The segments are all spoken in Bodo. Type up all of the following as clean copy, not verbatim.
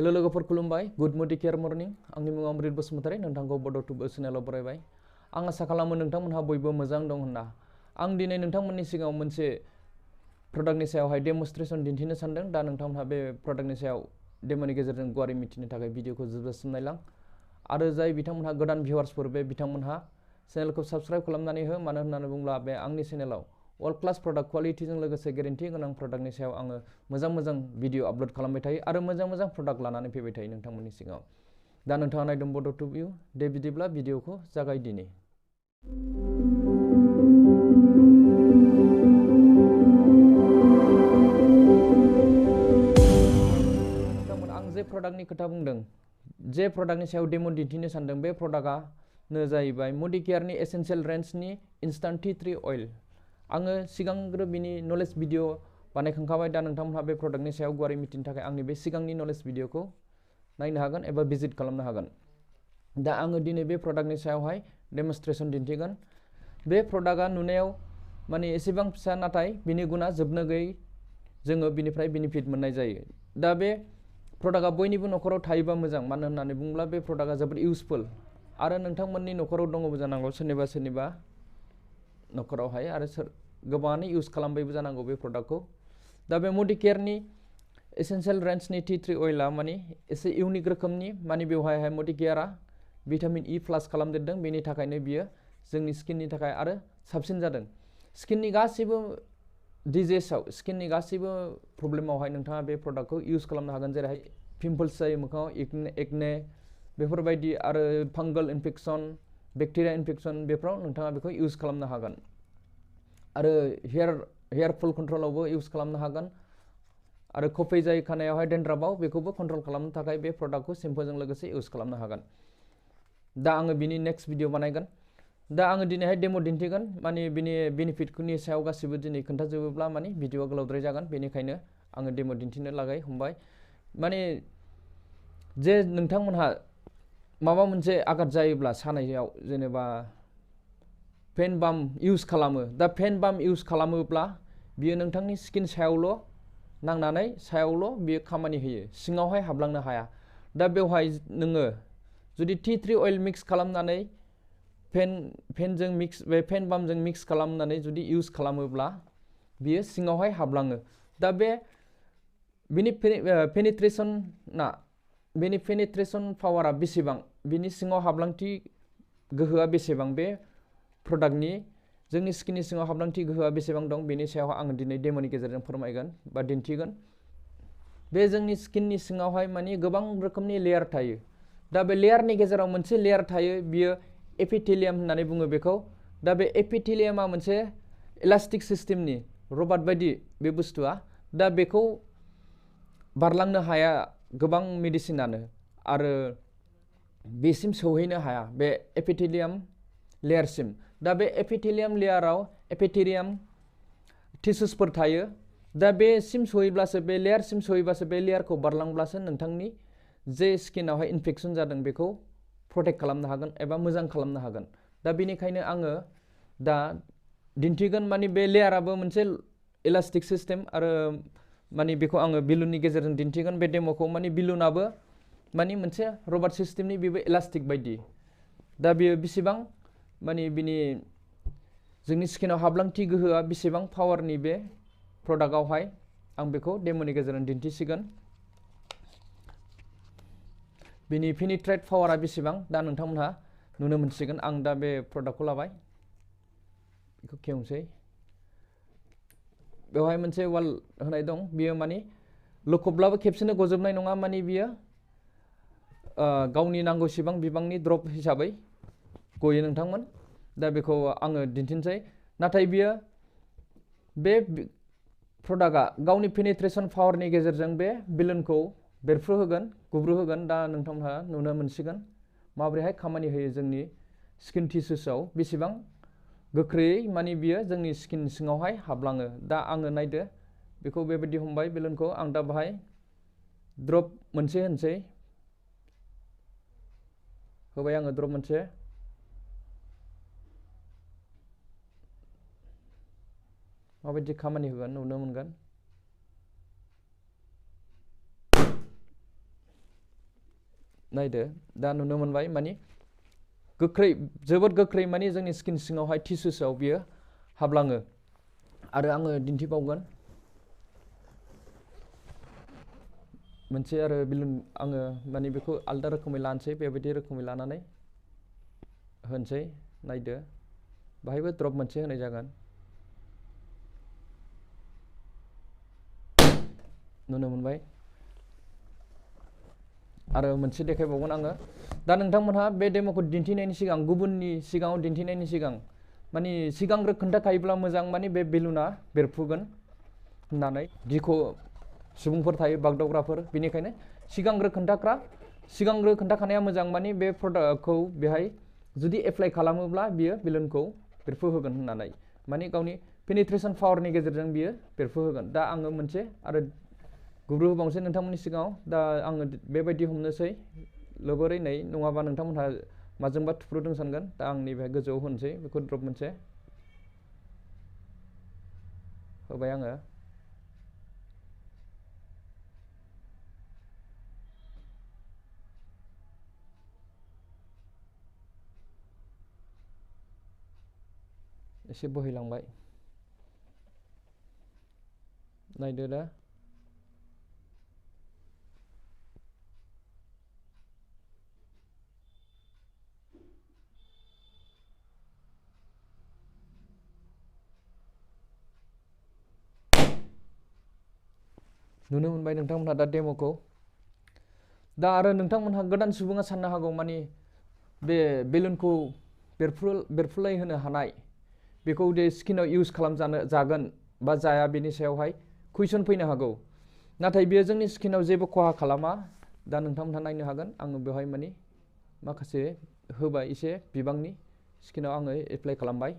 हेलो लोगोफोर खुलुमबाय गुड मर्निं केयार मर्निं आंनि मुङा अमृत बसुमतारी नोंथांखौ बड' टुब चेनेलाव बरायबाय आं आसा खालामो नोंथांमोनहा बयबो मोजां दं होनना आं दिनै नोंथांमोननि सिगाङाव मोनसे प्रडाक्टनि सायावहाय डेमनस्ट्रेशन दिन्थिनो सानदों दा नोंथांमोनहा बे प्रडाक्टनि सायाव डेमोनि गेजेरजों गुवारै मिथिनो थाखाय भिडिअखौ जोबजासिम नायलां आरो जाय बिथांमोनहा गोदान भिउवार्सफोर बे बिथांमोनहा चेनेलखौ साबस्क्राइब खालामनानै हो मानो होननानै बुङोब्ला बे आंनि चेनेलाव वर्ल्ड क्लास प्रडाक्ट क्वालिटिजों लोगोसे गेरेन्टि गोनां प्रडाक्टनि सायाव आङो मोजां भिडिअ आपलोड खालामबाय थायो आरो मोजां प्रडाक्ट लानानै फैबाय थायो नोंथांमोननि सिगाङाव दा नोंथाङा नायदों बड' टुब इउ दे बिदिब्ला भिडिअखौ जागायदिनि आं जे प्रडाक्टनि खोथा बुंदों जे प्रडाक्टनि सायाव डेम' दिन्थिनो सानदों बे प्रडाक्टआनो जाहैबाय मडिकेयारनि एसेन्शियेल रेन्जनि इन्स्टान्ट टी ट्री अइल आङो सिगांग्रो बिनि नलेज भिडिअ बानायखांखाबाय दा नोंथांमोनहा बे प्रडाक्टनि सायाव गुवारै मिथिनो थाखाय आंनि बे सिगांनि नलेज भिडिअखौ नायनो हागोन एबा भिजिट खालामनो हागोन दा आङो दिनै बे प्रडाक्टनि सायावहाय डेमनस्ट्रेशन दिन्थिगोन बे प्रडाक्टआ नुनायाव माने एसेबां फिसा नाथाय बिनि गुना जोबनो गैयै जोङो बिनिफ्राय बेनिफिट मोननाय जायो दा बे प्रडाक्टआ बयनिबो नखराव थायोबा मोजां मानो होननानै बुङोब्ला बे प्रडाक्टआ जोबोद इउजफुल आरो नोंथांमोननि नखराव दङबो जानांगौ सोरनिबा नखरावहाय आरो गोबाङानो इउज खालामबायबो जानांगौ बे प्रडाक्टखौ दा बे मडिकेयारनि एसेन्शियेल रेन्जनि टी ट्री अइलआ माने एसे इउनिक रोखोमनि माने बेवहाय मडिकेयारा भिटामिन इ प्लास खालामदेरदों बेनि थाखायनो बियो जोंनि स्किननि थाखाय आरो साबसिन जादों स्किननि गासैबो डिजिजआव स्किननि गासैबो प्रब्लेमावहाय नोंथाङा बे प्रडाक्टखौ इउज खालामनो हागोन जेरैहाय पिम्पल्स जायो मोखाङाव एकने बेफोरबायदि आरो फांगल इनफेक्सन बेक्टेरिया इनफेक्सन बेफोराव नोंथाङा बेखौ इउज खालामनो हागोन आरो हेयार फल कन्ट्रलावबो इउज खालामनो हागोन आरो खफै जायो खानायावहाय डेन्ड्राफआव बेखौबो कन्ट्रल खालामनो थाखाय बे प्रडाक्टखौ सेम्पुजों लोगोसे इउज खालामनो हागोन दा आङो बिनि नेक्स्ट भिडिअ बानायगोन दा आङो दिनैहाय डेम' दिन्थिगोन माने बिनि बेनिफिटनि सायाव गासिबो दिनै खोन्थाजोबोब्ला माने भिडिअआ गोलावद्राय जागोन बेनिखायनो आङो डेम' दिन्थिनो लागै हमबाय माने जे नोंथांमोनहा माबा मोनसे आघात जायोब्ला सानायाव जेनेबा फेन बाम इउज खालामो दा फेन बाम इउज खालामोब्ला बियो नोंथांनि स्किन सायावल' नांनानै सायावल' बियो खामानि होयो सिङावहाय हाबलांनो हाया दा बेवहाय नोङो जुदि टी ट्री अइल मिक्स खालामनानै फेन बामजों मिक्स खालामनानै जुदि इउज खालामोब्ला बियो सिङावहाय हाबलाङो दा बिनि पेनिट्रेसन पावारा बेसेबां बिनि सिङाव हाबलांथि गोहोआ बेसेबां बे प्रडाक्टनि जोंनि स्किननि सिङाव हाबलांथि गोहोआ बेसेबां दं बेनि सायाव आङो दिनै डेम'नि गेजेरजों फोरमायगोन बा दिन्थिगोन बे जोंनि स्किननि सिङावहाय माने गोबां रोखोमनि लेयार थायो दा बे लेयारनि गेजेराव मोनसे लेयार थायो बियो एपिथेलियाम होननानै बुङो बेखौ दा बे एपिथेलियामा मोनसे इलास्टिक सिस्टेमनि रबार्ट बायदि बे बुस्थुआ दा बेखौ बारलांनो हाया गोबां मेडिसिनानो आरो बेसिम सौहैनो हाया बे एपिथेलियाम लेयारसिम दा बे एपिथेलियाम लेयाराव एपिथेलियाम टिसुसफोर थायो दा बेसिम सहैब्लासो बे लेयारसिम सहैब्लासो बे लेयारखौ बारलांब्लासो नोंथांनि जे स्किनावहाय इनफेक्सन जादों बेखौ प्रटेक्ट खालामनो हागोन एबा मोजां खालामनो हागोन दा बेनिखायनो आङो दा दिन्थिगोन माने बे लेयाराबो मोनसे इलास्टिक सिस्टेम आरो माने बेखौ आङो बेलुननि गेजेरजों दिन्थिगोन बे डेम'खौ माने बेलुनाबो माने मोनसे रबार्ट सिस्टेमनि बेबो इलास्टिक बायदि दा बेयो बेसेबां माने बिनि जोंनि स्किनाव हाबलांथि गोहोआ बेसेबां पावारनि बे प्रडाक्टआवहाय आं बेखौ डेम'नि गेजेरजों दिन्थिसिगोन बिनि पेनिट्रेट पावारा बेसेबां दा नोंथांमोनहा नुनो मोनसिगोन आं दा बे प्रडाक्टखौ लाबाय बेखौ खेवनोसै बेवहाय मोनसे वाल होनाय दं बियो माने लखबब्लाबो खेबसेनो गजोबनाय नङा माने बियो गावनि नांगौसिबां बिबांनि ड्रप हिसाबै गयो नोंथांमोन दा बेखौ आङो दिन्थिनोसै नाथाय बियो बे प्रडाक्टआ गावनि पेनिट्रेसन पावारनि गेजेरजों बे बेलुनखौ बेरफ्रुहोगोन गुब्रुहोगोन दा नोंथांमोनहा नुनो मोनसिगोन माबोरैहाय खामानि होयो जोंनि स्किन टिसुसआव बेसेबां गोख्रैयै माने बियो जोंनि स्किन सिङावहाय हाबलाङो दा आङो नायदो बेखौ बेबायदि हमबाय बेलुनखौ आं दा बाहाय ड्रप मोनसे होनसै होबाय आङो ड्रप मोनसे माबायदि खामानि होगोन नुनो मोनगोन नायदो दा नुनो मोनबाय माने गोख्रै जोबोद गोख्रै माने जोंनि स्किन सिङावहाय टिस्युसआव बियो हाबलाङो आरो आङो दिन्थिबावगोन मोनसे आरो बेलुन आङो माने बेखौ आलदा रोखोमै लानोसै बेबायदि रोखोमै लानानै होनसै नायदो बाहायबो ड्रप मोनसे होनाय जागोन नुनो मोनबाय आरो मोनसे देखायबावगोन आङो दा नोंथांमोनहा बे डेम'खौ दिन्थिनायनि सिगां गुबुननि सिगाङाव दिन्थिनायनि सिगां माने सिगांग्रो खोन्थाखायोब्ला मोजां माने बे बेलुना बेरफुगोन होननानै दिखौ सुबुंफोर थायो बागदावग्राफोर बेनिखायनो सिगांग्रो खोन्थाखानाया मोजां माने बे प्रडाक्टखौ बेहाय जुदि एप्लाइ खालामोब्ला बियो बेलुनखौ बेरफुहोगोन होननानै माने गावनि पेनिट्रेशन पावारनि गेजेरजों बियो बेरफुहोगोन दा आङो मोनसे आरो गुब्रु होबावनोसै नोंथांमोननि सिगाङाव दा आङो बेबायदि हमनोसै लोगोरै नै नङाबा नोंथांमोनहा माजोंबा थुफ्रुदों सानगोन दा आं नैबे गोजौआव होनोसै बेखौ ड्रप मोनसे होबाय आङो एसे बोहैलांबाय नायदो दा नुनो मोनबाय नोंथांमोनहा दा डेम'खौ दा आरो नोंथांमोनहा गोदान सुबुङा साननो हागौ माने बे बेलुनखौ बेरफ्रुलाय होनो हानाय बेखौ दे स्किनाव इउज जागोन बा जाया बेनि सायावहाय कुइसन फैनो हागौ नाथाय बेयो जोंनि स्किनाव जेबो खहा खालामा दा नोंथांमोनहा नायनो हागोन आङो बेवहाय माने माखासे होबाय एसे बिबांनि स्किनाव आङो एप्लाइ खालामबाय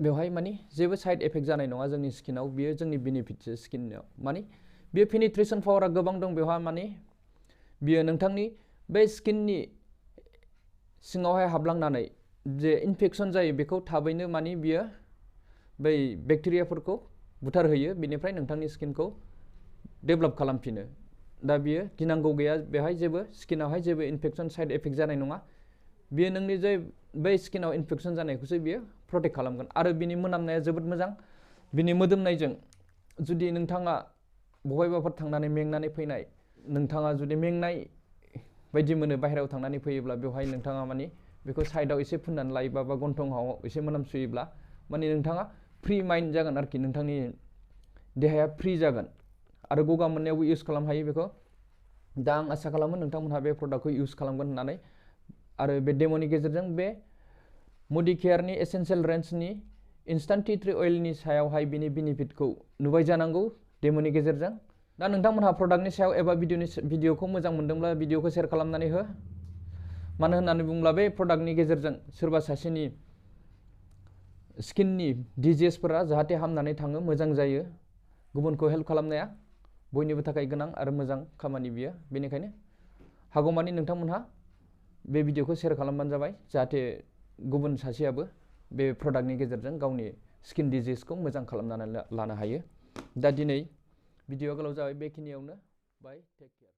बेवहाय माने जेबो साइड इफेक्ट जानाय नङा जोंनि स्किनाव बियो जोंनि बेनिफिटसो स्किनाव माने बियो पेनिट्रेशन पावारा गोबां दं बेवहा माने बियो नोंथांनि बे स्किननि सिङावहाय हाबलांनानै जे इनफेक्शन जायो बेखौ थाबैनो माने बियो बै बेक्टेरियाफोरखौ बुथारहोयो बेनिफ्राय नोंथांनि स्किनखौ डेभेलप खालामफिनो दा बियो गिनांगौ गैया बेवहाय जेबो स्किनावहाय जेबो इनफेक्शन साइड इफेक्ट जानाय नङा बियो नोंनि जे बै स्किनाव इनफेक्शन जानायखौसो बियो प्रटेक्ट खालामगोन आरो बिनि मोनामनाया जोबोद मोजां बिनि मोदोमनायजों जुदि नोंथाङा बहायबाफोर थांनानै मेंनानै फैनाय नोंथाङा जुदि मेंनाय बायदि मोनो बाहेरायाव थांनानै फैयोब्ला बेवहाय नोंथाङा माने बेखौ साइडआव एसे फुननानै लायोबा बा गन्थंआव एसे मोनामसुयोब्ला माने नोंथाङा फ्रि माइन्ड जागोन आरोखि नोंथांनि देहाया फ्रि जागोन आरो गगा मोननायावबो इउज खालामनो हायो बेखौ दा आं आसा खालामो नोंथांमोनहा बे प्रडाक्टखौ इउज खालामगोन होननानै आरो बे डेम'नि गेजेरजों बे मडिकेयारनि एसेन्शियेल रेन्जनि इन्स्टान्ट टि ट्रि अइलनि सायावहाय बिनि बेनिफिटखौ नुबाय जानांगौ डेम'नि गेजेरजों दा नोंथांमोनहा प्रडाक्टनि सायाव एबा भिडिअखौ मोजां मोनदोंब्ला भिडिअखौ शेयार खालामनानै हो मानो होननानै बुङोब्ला बे प्रडाक्टनि गेजेरजों सोरबा सासेनि स्किननि डिजिजफोरा जाहाथे हामनानै थाङो मोजां जायो गुबुनखौ हेल्प खालामनाया बयनिबो थाखाय गोनां आरो मोजां खामानि बियो बेनिखायनो हागौमानि नोंथांमोनहा बे भिडिअखौ शेयार खालामबानो जाबाय जाहाथे गुबुन सासेयाबो बे प्रडाक्टनि गेजेरजों गावनि स्किन डिजिजखौ मोजां खालामनानै लानो हायो दा दिनै भिडिअआ गोलाव जाबाय बेखिनियावनो बाय टेक केयार